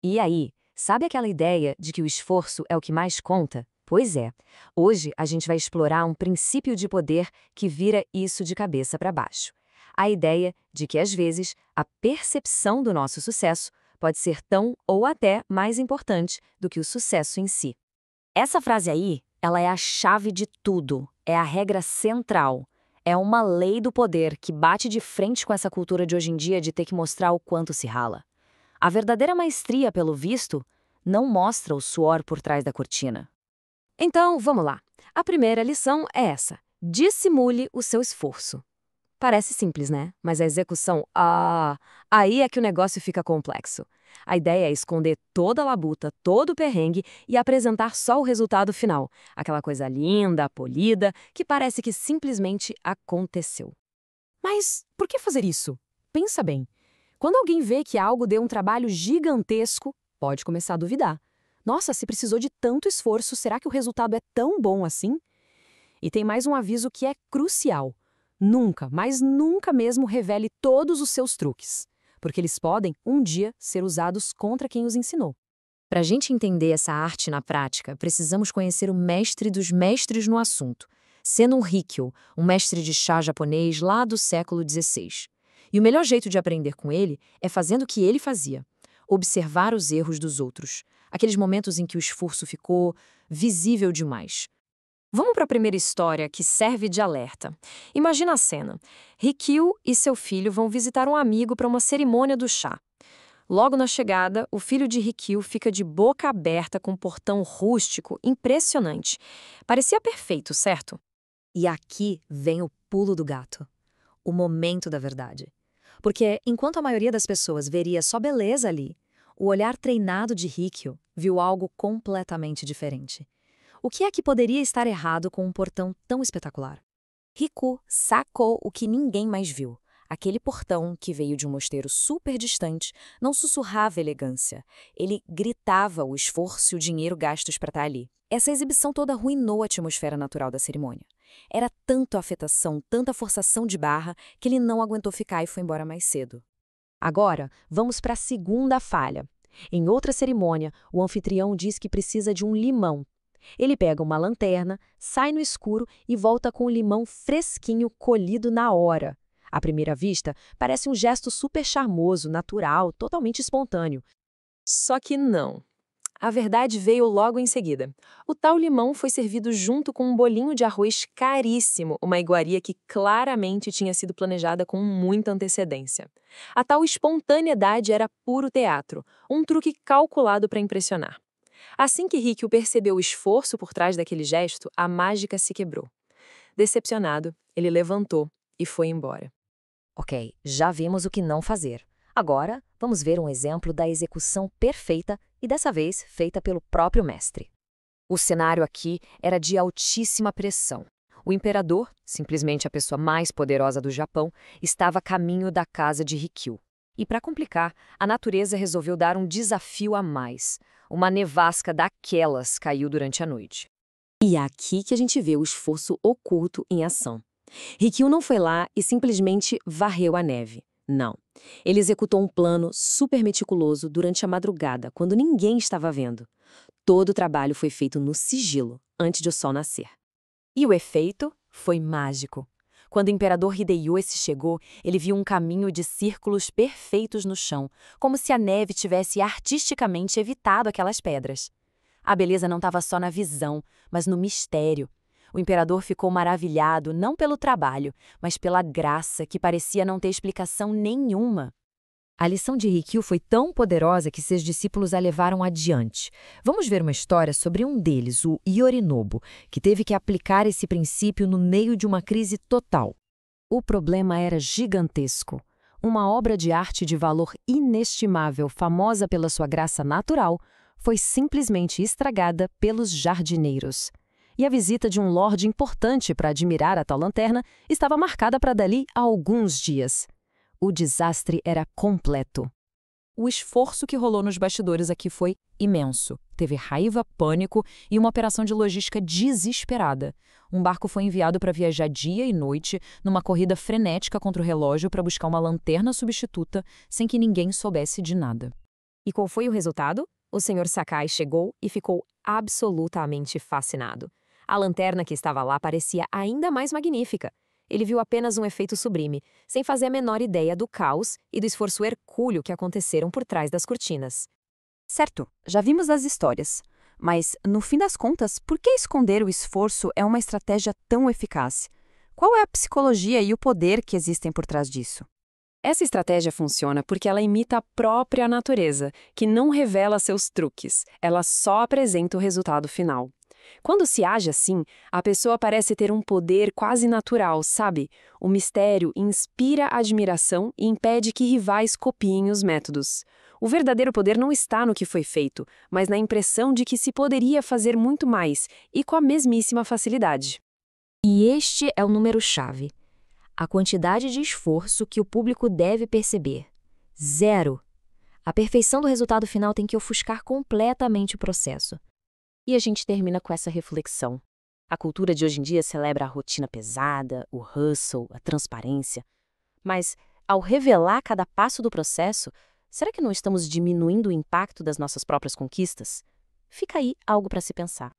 E aí, sabe aquela ideia de que o esforço é o que mais conta? Pois é, hoje a gente vai explorar um princípio de poder que vira isso de cabeça para baixo. A ideia de que, às vezes, a percepção do nosso sucesso pode ser tão ou até mais importante do que o sucesso em si. Essa frase aí, ela é a chave de tudo, é a regra central. É uma lei do poder que bate de frente com essa cultura de hoje em dia de ter que mostrar o quanto se rala. A verdadeira maestria, pelo visto, não mostra o suor por trás da cortina. Então, vamos lá. A primeira lição é essa: dissimule o seu esforço. Parece simples, né? Mas a execução, aí é que o negócio fica complexo. A ideia é esconder toda a labuta, todo o perrengue e apresentar só o resultado final. Aquela coisa linda, polida, que parece que simplesmente aconteceu. Mas por que fazer isso? Pensa bem. Quando alguém vê que algo deu um trabalho gigantesco, pode começar a duvidar. Nossa, se precisou de tanto esforço, será que o resultado é tão bom assim? E tem mais um aviso que é crucial. Nunca, mas nunca mesmo revele todos os seus truques, porque eles podem, um dia, ser usados contra quem os ensinou. Para a gente entender essa arte na prática, precisamos conhecer o mestre dos mestres no assunto, Sennon Rikyo, um mestre de chá japonês lá do século XVI. E o melhor jeito de aprender com ele é fazendo o que ele fazia: observar os erros dos outros, aqueles momentos em que o esforço ficou visível demais. Vamos para a primeira história, que serve de alerta. Imagina a cena. Rikyu e seu filho vão visitar um amigo para uma cerimônia do chá. Logo na chegada, o filho de Rikyu fica de boca aberta com um portão rústico impressionante. Parecia perfeito, certo? E aqui vem o pulo do gato. O momento da verdade. Porque, enquanto a maioria das pessoas veria só beleza ali, o olhar treinado de Rikyu viu algo completamente diferente. O que é que poderia estar errado com um portão tão espetacular? Rikyu sacou o que ninguém mais viu. Aquele portão, que veio de um mosteiro super distante, não sussurrava elegância. Ele gritava o esforço e o dinheiro gastos para estar ali. Essa exibição toda arruinou a atmosfera natural da cerimônia. Era tanta afetação, tanta forçação de barra, que ele não aguentou ficar e foi embora mais cedo. Agora, vamos para a segunda falha. Em outra cerimônia, o anfitrião diz que precisa de um limão. Ele pega uma lanterna, sai no escuro e volta com o limão fresquinho colhido na hora. À primeira vista, parece um gesto super charmoso, natural, totalmente espontâneo. Só que não. A verdade veio logo em seguida. O tal limão foi servido junto com um bolinho de arroz caríssimo, uma iguaria que claramente tinha sido planejada com muita antecedência. A tal espontaneidade era puro teatro, um truque calculado para impressionar. Assim que Rikyu percebeu o esforço por trás daquele gesto, a mágica se quebrou. Decepcionado, ele levantou e foi embora. Ok, já vimos o que não fazer. Agora, vamos ver um exemplo da execução perfeita e dessa vez feita pelo próprio mestre. O cenário aqui era de altíssima pressão. O imperador, simplesmente a pessoa mais poderosa do Japão, estava a caminho da casa de Rikyu. E para complicar, a natureza resolveu dar um desafio a mais. Uma nevasca daquelas caiu durante a noite. E é aqui que a gente vê o esforço oculto em ação. Rikyu não foi lá e simplesmente varreu a neve. Não. Ele executou um plano super meticuloso durante a madrugada, quando ninguém estava vendo. Todo o trabalho foi feito no sigilo, antes de o sol nascer. E o efeito foi mágico. Quando o imperador Hideyori chegou, ele viu um caminho de círculos perfeitos no chão, como se a neve tivesse artisticamente evitado aquelas pedras. A beleza não estava só na visão, mas no mistério. O imperador ficou maravilhado não pelo trabalho, mas pela graça que parecia não ter explicação nenhuma. A lição de Rikyu foi tão poderosa que seus discípulos a levaram adiante. Vamos ver uma história sobre um deles, o Yorinobu, que teve que aplicar esse princípio no meio de uma crise total. O problema era gigantesco. Uma obra de arte de valor inestimável, famosa pela sua graça natural, foi simplesmente estragada pelos jardineiros. E a visita de um lorde importante para admirar a tal lanterna estava marcada para dali a alguns dias. O desastre era completo. O esforço que rolou nos bastidores aqui foi imenso. Teve raiva, pânico e uma operação de logística desesperada. Um barco foi enviado para viajar dia e noite numa corrida frenética contra o relógio para buscar uma lanterna substituta sem que ninguém soubesse de nada. E qual foi o resultado? O Sr. Sakai chegou e ficou absolutamente fascinado. A lanterna que estava lá parecia ainda mais magnífica. Ele viu apenas um efeito sublime, sem fazer a menor ideia do caos e do esforço hercúleo que aconteceram por trás das cortinas. Certo, já vimos as histórias. Mas, no fim das contas, por que esconder o esforço é uma estratégia tão eficaz? Qual é a psicologia e o poder que existem por trás disso? Essa estratégia funciona porque ela imita a própria natureza, que não revela seus truques, ela só apresenta o resultado final. Quando se age assim, a pessoa parece ter um poder quase natural, sabe? O mistério inspira admiração e impede que rivais copiem os métodos. O verdadeiro poder não está no que foi feito, mas na impressão de que se poderia fazer muito mais, e com a mesmíssima facilidade. E este é o número-chave. A quantidade de esforço que o público deve perceber. 0. A perfeição do resultado final tem que ofuscar completamente o processo. E a gente termina com essa reflexão. A cultura de hoje em dia celebra a rotina pesada, o hustle, a transparência. Mas, ao revelar cada passo do processo, será que não estamos diminuindo o impacto das nossas próprias conquistas? Fica aí algo para se pensar.